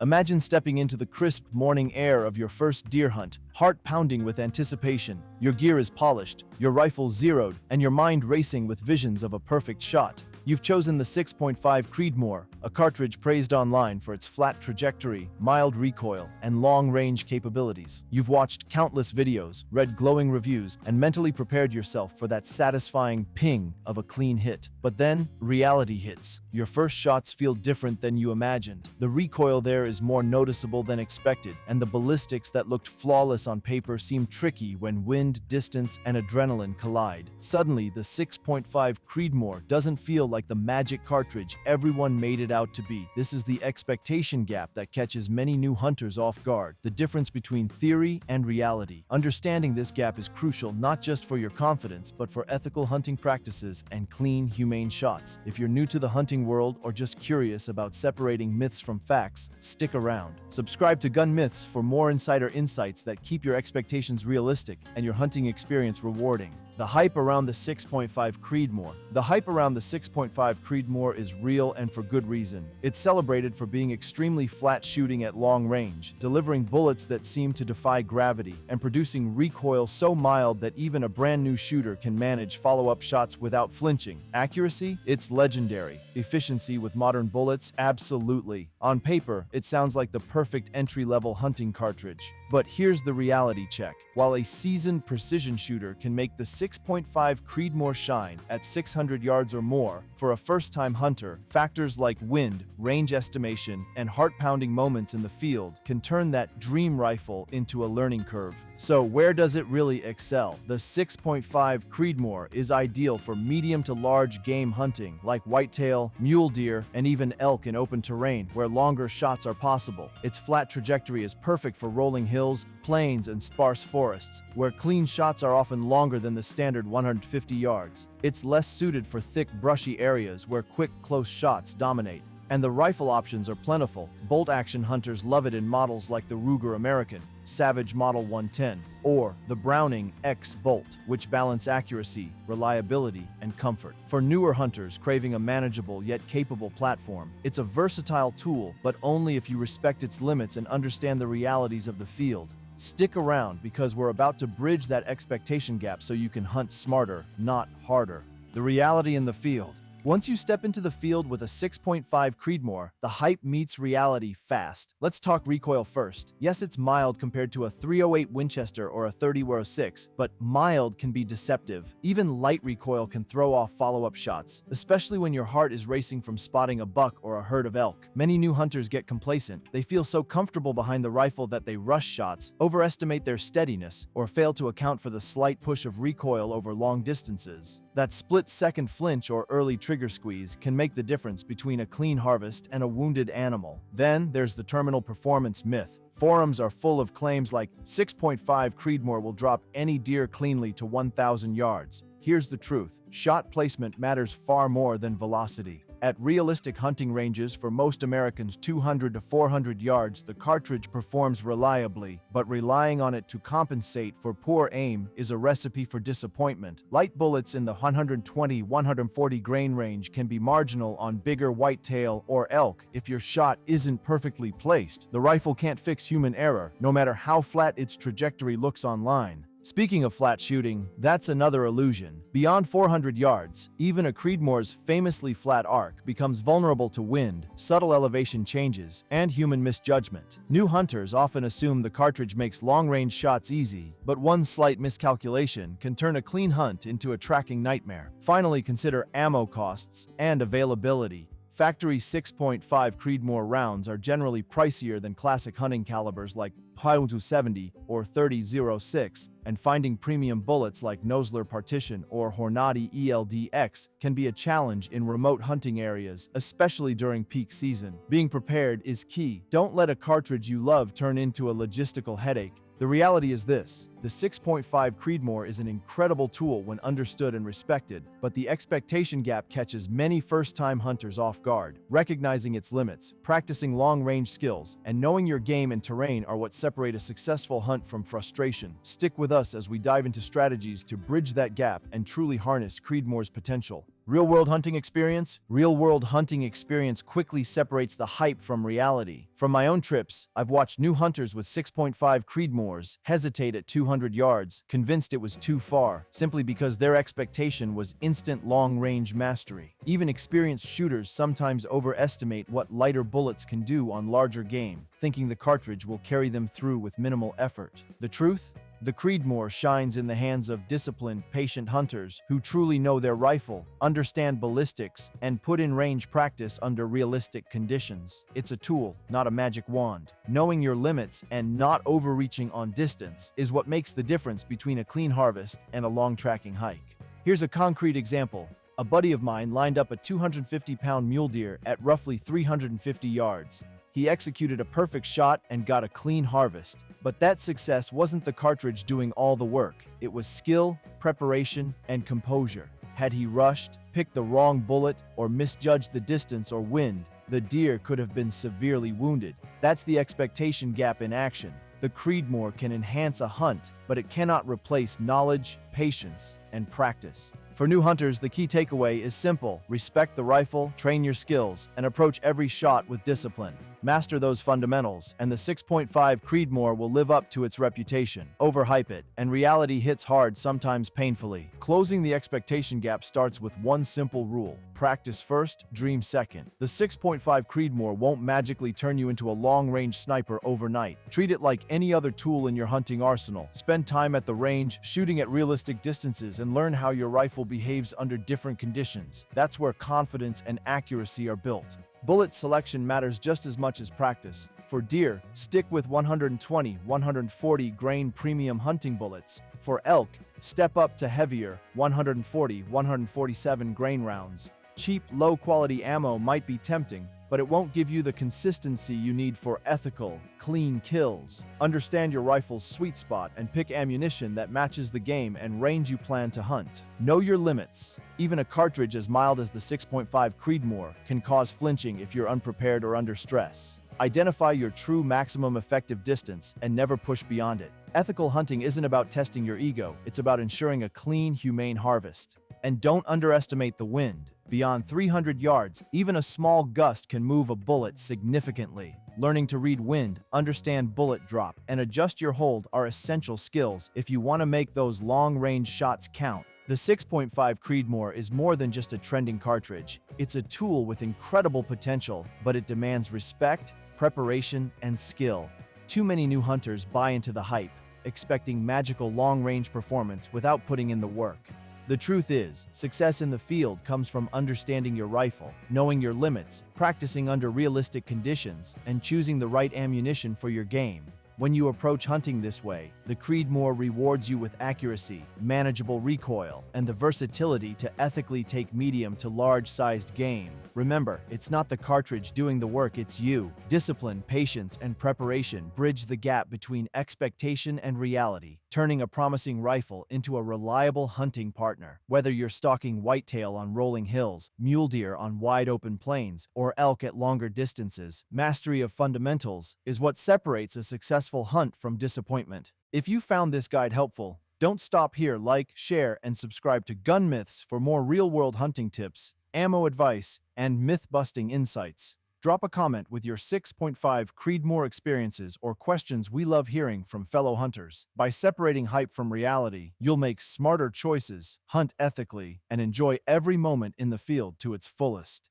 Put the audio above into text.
Imagine stepping into the crisp morning air of your first deer hunt, heart pounding with anticipation. Your gear is polished, your rifle zeroed, and your mind racing with visions of a perfect shot. You've chosen the 6.5 Creedmoor, a cartridge praised online for its flat trajectory, mild recoil, and long-range capabilities. You've watched countless videos, read glowing reviews, and mentally prepared yourself for that satisfying ping of a clean hit. But then, reality hits. Your first shots feel different than you imagined. The recoil there is more noticeable than expected, and the ballistics that looked flawless on paper seem tricky when wind, distance, and adrenaline collide. Suddenly, the 6.5 Creedmoor doesn't feel like the magic cartridge everyone made it out to be. This is the expectation gap that catches many new hunters off guard, the difference between theory and reality. Understanding this gap is crucial not just for your confidence, but for ethical hunting practices and clean, humane shots. If you're new to the hunting world or just curious about separating myths from facts, stick around. Subscribe to Gun Myths for more insider insights that keep your expectations realistic and your hunting experience rewarding. The hype around the 6.5 Creedmoor. The hype around the 6.5 Creedmoor is real and for good reason. It's celebrated for being extremely flat shooting at long range, delivering bullets that seem to defy gravity, and producing recoil so mild that even a brand new shooter can manage follow-up shots without flinching. Accuracy? It's legendary. Efficiency with modern bullets? Absolutely. On paper, it sounds like the perfect entry-level hunting cartridge. But here's the reality check. While a seasoned precision shooter can make the 6.5 Creedmoor shine at 600 yards or more, for a first-time hunter, factors like wind, range estimation, and heart-pounding moments in the field can turn that dream rifle into a learning curve. So where does it really excel? The 6.5 Creedmoor is ideal for medium to large game hunting like whitetail, mule deer, and even elk in open terrain where longer shots are possible. Its flat trajectory is perfect for rolling hills, plains, and sparse forests, where clean shots are often longer than the standard 150 yards. It's less suited for thick, brushy areas where quick, close shots dominate. And the rifle options are plentiful. Bolt-action hunters love it in models like the Ruger American, Savage Model 110, or the Browning X-Bolt, which balance accuracy, reliability, and comfort. For newer hunters craving a manageable yet capable platform, it's a versatile tool, but only if you respect its limits and understand the realities of the field. Stick around because we're about to bridge that expectation gap so you can hunt smarter, not harder. The reality in the field. Once you step into the field with a 6.5 Creedmoor, the hype meets reality fast. Let's talk recoil first. Yes, it's mild compared to a .308 Winchester or a .30-06, but mild can be deceptive. Even light recoil can throw off follow-up shots, especially when your heart is racing from spotting a buck or a herd of elk. Many new hunters get complacent. They feel so comfortable behind the rifle that they rush shots, overestimate their steadiness, or fail to account for the slight push of recoil over long distances. That split-second flinch or early trigger squeeze can make the difference between a clean harvest and a wounded animal. Then there's the terminal performance myth. Forums are full of claims like 6.5 Creedmoor will drop any deer cleanly to 1,000 yards. Here's the truth. Shot placement matters far more than velocity. At realistic hunting ranges for most Americans 200 to 400 yards, the cartridge performs reliably, but relying on it to compensate for poor aim is a recipe for disappointment. Light bullets in the 120-140 grain range can be marginal on bigger whitetail or elk if your shot isn't perfectly placed. The rifle can't fix human error, no matter how flat its trajectory looks online. Speaking of flat shooting, that's another illusion. Beyond 400 yards, even a Creedmoor's famously flat arc becomes vulnerable to wind, subtle elevation changes, and human misjudgment. New hunters often assume the cartridge makes long-range shots easy, but one slight miscalculation can turn a clean hunt into a tracking nightmare. Finally, consider ammo costs and availability. Factory 6.5 Creedmoor rounds are generally pricier than classic hunting calibers like .270 or .30-06, and finding premium bullets like Nosler Partition or Hornady ELD-X can be a challenge in remote hunting areas, especially during peak season. Being prepared is key. Don't let a cartridge you love turn into a logistical headache. The reality is this: the 6.5 Creedmoor is an incredible tool when understood and respected, but the expectation gap catches many first-time hunters off guard. Recognizing its limits, practicing long-range skills, and knowing your game and terrain are what separate a successful hunt from frustration. Stick with us as we dive into strategies to bridge that gap and truly harness Creedmoor's potential. Real-world hunting experience? Real-world hunting experience quickly separates the hype from reality. From my own trips, I've watched new hunters with 6.5 Creedmoors hesitate at 200 yards, convinced it was too far, simply because their expectation was instant long-range mastery. Even experienced shooters sometimes overestimate what lighter bullets can do on larger game, thinking the cartridge will carry them through with minimal effort. The truth? The Creedmoor shines in the hands of disciplined, patient hunters who truly know their rifle, understand ballistics, and put in range practice under realistic conditions. It's a tool, not a magic wand. Knowing your limits and not overreaching on distance is what makes the difference between a clean harvest and a long tracking hike. Here's a concrete example. A buddy of mine lined up a 250-pound mule deer at roughly 350 yards. He executed a perfect shot and got a clean harvest. But that success wasn't the cartridge doing all the work. It was skill, preparation, and composure. Had he rushed, picked the wrong bullet, or misjudged the distance or wind, the deer could have been severely wounded. That's the expectation gap in action. The Creedmoor can enhance a hunt, but it cannot replace knowledge, patience, and practice. For new hunters, the key takeaway is simple: respect the rifle, train your skills, and approach every shot with discipline. Master those fundamentals, and the 6.5 Creedmoor will live up to its reputation. Overhype it, and reality hits hard, sometimes painfully. Closing the expectation gap starts with one simple rule: practice first, dream second. The 6.5 Creedmoor won't magically turn you into a long-range sniper overnight. Treat it like any other tool in your hunting arsenal. Spend time at the range, shooting at realistic distances, and learn how your rifle behaves under different conditions. That's where confidence and accuracy are built. Bullet selection matters just as much as practice. For deer, stick with 120-140 grain premium hunting bullets. For elk, step up to heavier 140-147 grain rounds. Cheap, low-quality ammo might be tempting, but it won't give you the consistency you need for ethical, clean kills. Understand your rifle's sweet spot and pick ammunition that matches the game and range you plan to hunt. Know your limits. Even a cartridge as mild as the 6.5 Creedmoor can cause flinching if you're unprepared or under stress. Identify your true maximum effective distance and never push beyond it. Ethical hunting isn't about testing your ego, it's about ensuring a clean, humane harvest. And don't underestimate the wind. Beyond 300 yards, even a small gust can move a bullet significantly. Learning to read wind, understand bullet drop, and adjust your hold are essential skills if you want to make those long-range shots count. The 6.5 Creedmoor is more than just a trending cartridge. It's a tool with incredible potential, but it demands respect, preparation, and skill. Too many new hunters buy into the hype, expecting magical long-range performance without putting in the work. The truth is, success in the field comes from understanding your rifle, knowing your limits, practicing under realistic conditions, and choosing the right ammunition for your game. When you approach hunting this way, the Creedmoor rewards you with accuracy, manageable recoil, and the versatility to ethically take medium to large-sized game. Remember, it's not the cartridge doing the work, it's you. Discipline, patience, and preparation bridge the gap between expectation and reality, turning a promising rifle into a reliable hunting partner. Whether you're stalking whitetail on rolling hills, mule deer on wide-open plains, or elk at longer distances, mastery of fundamentals is what separates a successful hunt from disappointment. If you found this guide helpful, don't stop here. Like, share, and subscribe to Gun Myths for more real-world hunting tips, ammo advice, and myth-busting insights. Drop a comment with your 6.5 Creedmoor experiences or questions. We love hearing from fellow hunters. By separating hype from reality, you'll make smarter choices, hunt ethically, and enjoy every moment in the field to its fullest.